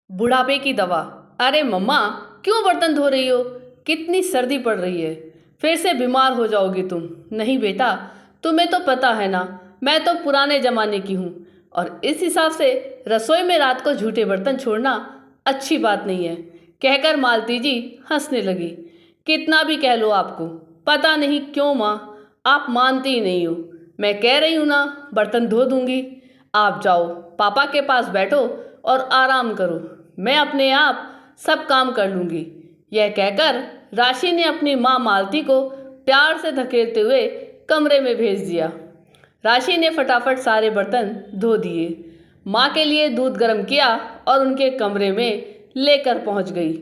बुढ़ापे की दवा। अरे मम्मा, क्यों बर्तन धो रही हो? कितनी सर्दी पड़ रही है। फिर से बीमार हो जाओगी तुम। नहीं बेटा, तुम्हें तो पता है ना, मैं तो पुराने ज़माने की हूँ और इस हिसाब से रसोई में रात को झूठे बर्तन छोड़ना अच्छी बात नहीं है। कहकर मालती जी हंसने लगी। कितना भी कह लो आपको, पता नहीं क्यों माँ, आप मानती ही नहीं हो। मैं कह रही हूँ ना, बर्तन धो दूँगी। आप जाओ, पापा के पास बैठो और आराम करो। मैं अपने आप सब काम कर लूँगी। यह कहकर राशि ने अपनी माँ मालती को प्यार से धकेलते हुए कमरे में भेज दिया। राशि ने फटाफट सारे बर्तन धो दिए, माँ के लिए दूध गर्म किया और उनके कमरे में लेकर पहुँच गई।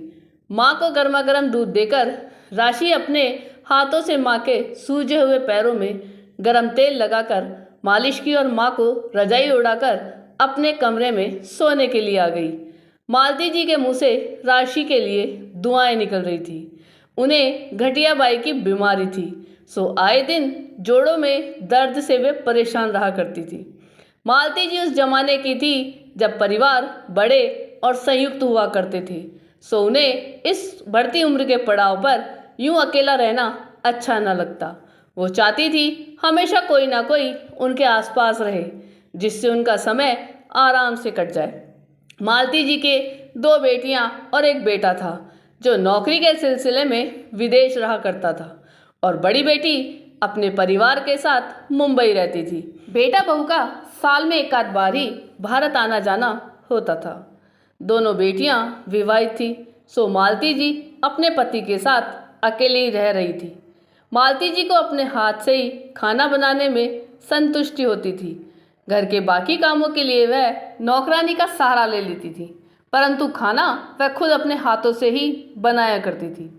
माँ को गर्मा गर्म दूध देकर राशि अपने हाथों से माँ के सूजे हुए पैरों में गर्म तेल लगाकर मालिश की और माँ को रजाई उड़ाकर अपने कमरे में सोने के लिए आ गई। मालती जी के मुंह से राशि के लिए दुआएं निकल रही थी। उन्हें घटिया बाई की बीमारी थी, सो आए दिन जोड़ों में दर्द से वे परेशान रहा करती थी। मालती जी उस जमाने की थी जब परिवार बड़े और संयुक्त हुआ करते थे, सो उन्हें इस बढ़ती उम्र के पड़ाव पर यूं अकेला रहना अच्छा न लगता। वो चाहती थी हमेशा कोई ना कोई उनके आसपास रहे, जिससे उनका समय आराम से कट जाए। मालती जी के दो बेटियां और एक बेटा था, जो नौकरी के सिलसिले में विदेश रहा करता था, और बड़ी बेटी अपने परिवार के साथ मुंबई रहती थी। बेटा बहू का साल में एक आध बार ही भारत आना जाना होता था। दोनों बेटियां विवाहित थी, सो मालती जी अपने पति के साथ अकेले ही रह रही थी। मालती जी को अपने हाथ से ही खाना बनाने में संतुष्टि होती थी। घर के बाकी कामों के लिए वह नौकरानी का सहारा ले लेती थी, परंतु खाना वह खुद अपने हाथों से ही बनाया करती थी।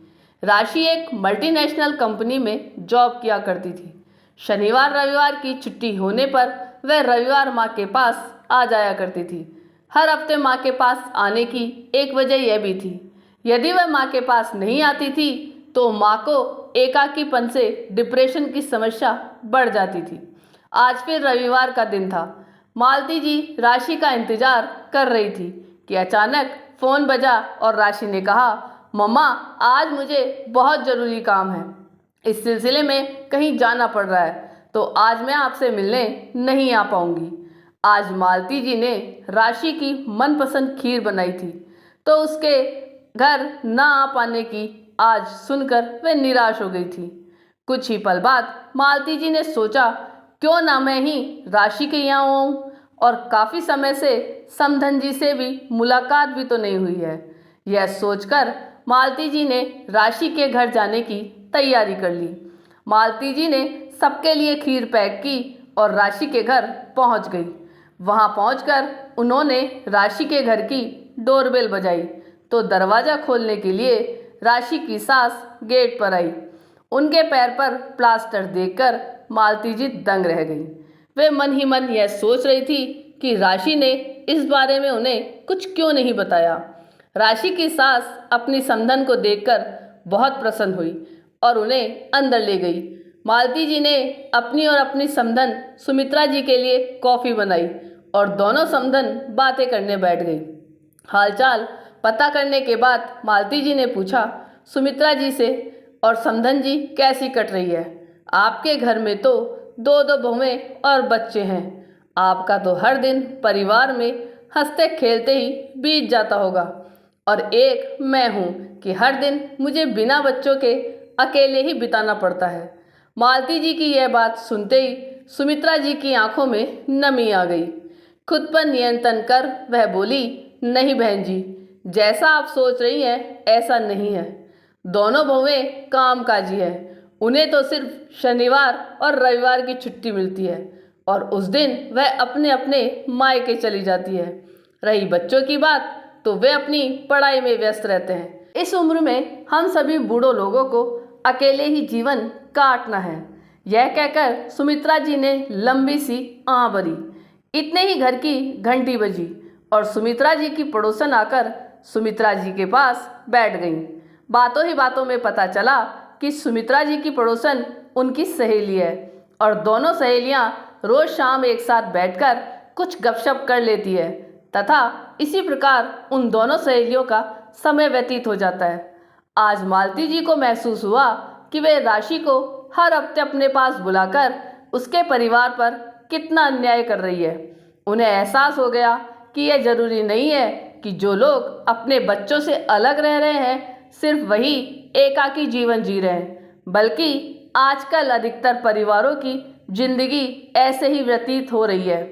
राशि एक मल्टीनेशनल कंपनी में जॉब किया करती थी। शनिवार रविवार की छुट्टी होने पर वह रविवार माँ के पास आ जाया करती थी। हर हफ्ते माँ के पास आने की एक वजह यह भी थी, यदि वह माँ के पास नहीं आती थी तो माँ को एकाकीपन से डिप्रेशन की समस्या बढ़ जाती थी। आज फिर रविवार का दिन था। मालती जी राशि का इंतजार कर रही थी कि अचानक फ़ोन बजा और राशि ने कहा, मम्मा, आज मुझे बहुत ज़रूरी काम है। इस सिलसिले में कहीं जाना पड़ रहा है, तो आज मैं आपसे मिलने नहीं आ पाऊंगी। आज मालती जी ने राशि की मनपसंद खीर बनाई थी, तो उसके घर ना आ पाने की आज सुनकर वे निराश हो गई थी। कुछ ही पल बाद मालती जी ने सोचा, क्यों ना मैं ही राशि के यहाँ आऊँ, और काफ़ी समय से समधन जी से भी मुलाकात भी तो नहीं हुई है। यह सोचकर मालती जी ने राशि के घर जाने की तैयारी कर ली। मालती जी ने सबके लिए खीर पैक की और राशि के घर पहुंच गई। वहां पहुंचकर उन्होंने राशि के घर की डोरबेल बजाई, तो दरवाज़ा खोलने के लिए राशि की सास गेट पर आई। उनके पैर पर प्लास्टर देखकर मालती जी दंग रह गई। वे मन ही मन यह सोच रही थी कि राशि ने इस बारे में उन्हें कुछ क्यों नहीं बताया। राशि की सास अपनी समधन को देखकर बहुत प्रसन्न हुई और उन्हें अंदर ले गई। मालती जी ने अपनी और अपनी समधन सुमित्रा जी के लिए कॉफ़ी बनाई और दोनों समधन बातें करने बैठ गई। हालचाल पता करने के बाद मालती जी ने पूछा सुमित्रा जी से, और समधन जी कैसी कट रही है? आपके घर में तो दो दो बहुएं और बच्चे हैं। आपका तो हर दिन परिवार में हंसते खेलते ही बीत जाता होगा, और एक मैं हूँ कि हर दिन मुझे बिना बच्चों के अकेले ही बिताना पड़ता है। मालती जी की यह बात सुनते ही सुमित्रा जी की आंखों में नमी आ गई। खुद पर नियंत्रण कर वह बोली, नहीं बहन जी, जैसा आप सोच रही हैं ऐसा नहीं है। दोनों बहुएं कामकाजी हैं। उन्हें तो सिर्फ शनिवार और रविवार की छुट्टी मिलती है, और उस दिन वह अपने अपने मायके चली जाती है। रही बच्चों की बात, तो वे अपनी पढ़ाई में व्यस्त रहते हैं। इस उम्र में हम सभी बूढ़ों लोगों को अकेले ही जीवन काटना है। यह कहकर सुमित्रा जी ने लंबी सी आह भरी। इतने ही घर की घंटी बजी और सुमित्रा जी की पड़ोसन आकर सुमित्रा जी के पास बैठ गईं। बातों ही बातों में पता चला कि सुमित्रा जी की पड़ोसन उनकी सहेली है, और दोनों सहेलियां रोज शाम एक साथ बैठकर कुछ गपशप कर लेती है। तथा इसी प्रकार उन दोनों सहेलियों का समय व्यतीत हो जाता है। आज मालती जी को महसूस हुआ कि वे राशि को हर हफ्ते अपने पास बुलाकर उसके परिवार पर कितना अन्याय कर रही है। उन्हें एहसास हो गया कि यह जरूरी नहीं है कि जो लोग अपने बच्चों से अलग रह रहे हैं सिर्फ वही एकाकी जीवन जी रहे हैं, बल्कि आजकल अधिकतर परिवारों की जिंदगी ऐसे ही व्यतीत हो रही है।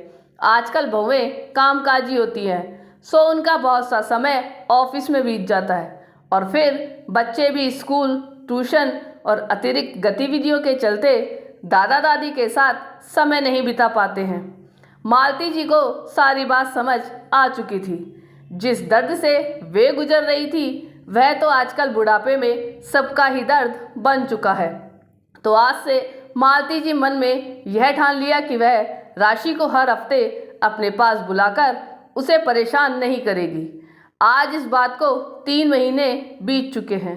आजकल बहुएं कामकाजी होती हैं, सो उनका बहुत सा समय ऑफिस में बीत जाता है और फिर बच्चे भी स्कूल, ट्यूशन और अतिरिक्त गतिविधियों के चलते दादा दादी के साथ समय नहीं बिता पाते हैं। मालती जी को सारी बात समझ आ चुकी थी। जिस दर्द से वे गुजर रही थी वह तो आजकल बुढ़ापे में सबका ही दर्द बन चुका है। तो आज से मालती जी मन में यह ठान लिया कि वह राशि को हर हफ्ते अपने पास बुलाकर उसे परेशान नहीं करेगी। आज इस बात को 3 महीने बीत चुके हैं।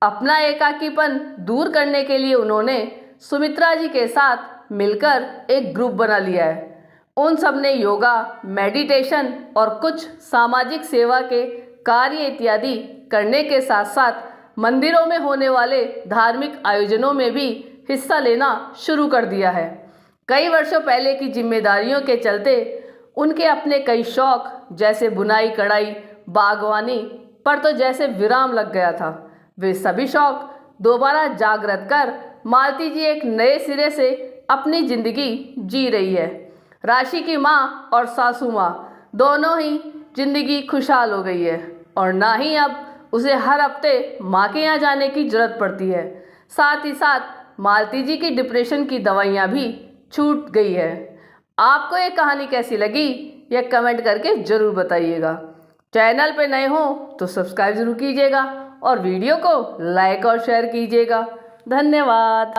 अपना एकाकीपन दूर करने के लिए उन्होंने सुमित्रा जी के साथ मिलकर एक ग्रुप बना लिया है। उन सब ने योगा, मेडिटेशन और कुछ सामाजिक सेवा के कार्य इत्यादि करने के साथ साथ मंदिरों में होने वाले धार्मिक आयोजनों में भी हिस्सा लेना शुरू कर दिया है। कई वर्षों पहले की जिम्मेदारियों के चलते उनके अपने कई शौक जैसे बुनाई, कढ़ाई, बागवानी पर तो जैसे विराम लग गया था। वे सभी शौक दोबारा जागृत कर मालती जी एक नए सिरे से अपनी जिंदगी जी रही है। राशि की माँ और सासू माँ दोनों ही जिंदगी खुशहाल हो गई है और ना ही अब उसे हर हफ्ते माँ के यहाँ जाने की जरूरत पड़ती है। साथ ही साथ मालती जी की डिप्रेशन की दवाइयाँ भी छूट गई है। आपको ये कहानी कैसी लगी यह कमेंट करके ज़रूर बताइएगा। चैनल पे नए हो तो सब्सक्राइब जरूर कीजिएगा और वीडियो को लाइक और शेयर कीजिएगा। धन्यवाद।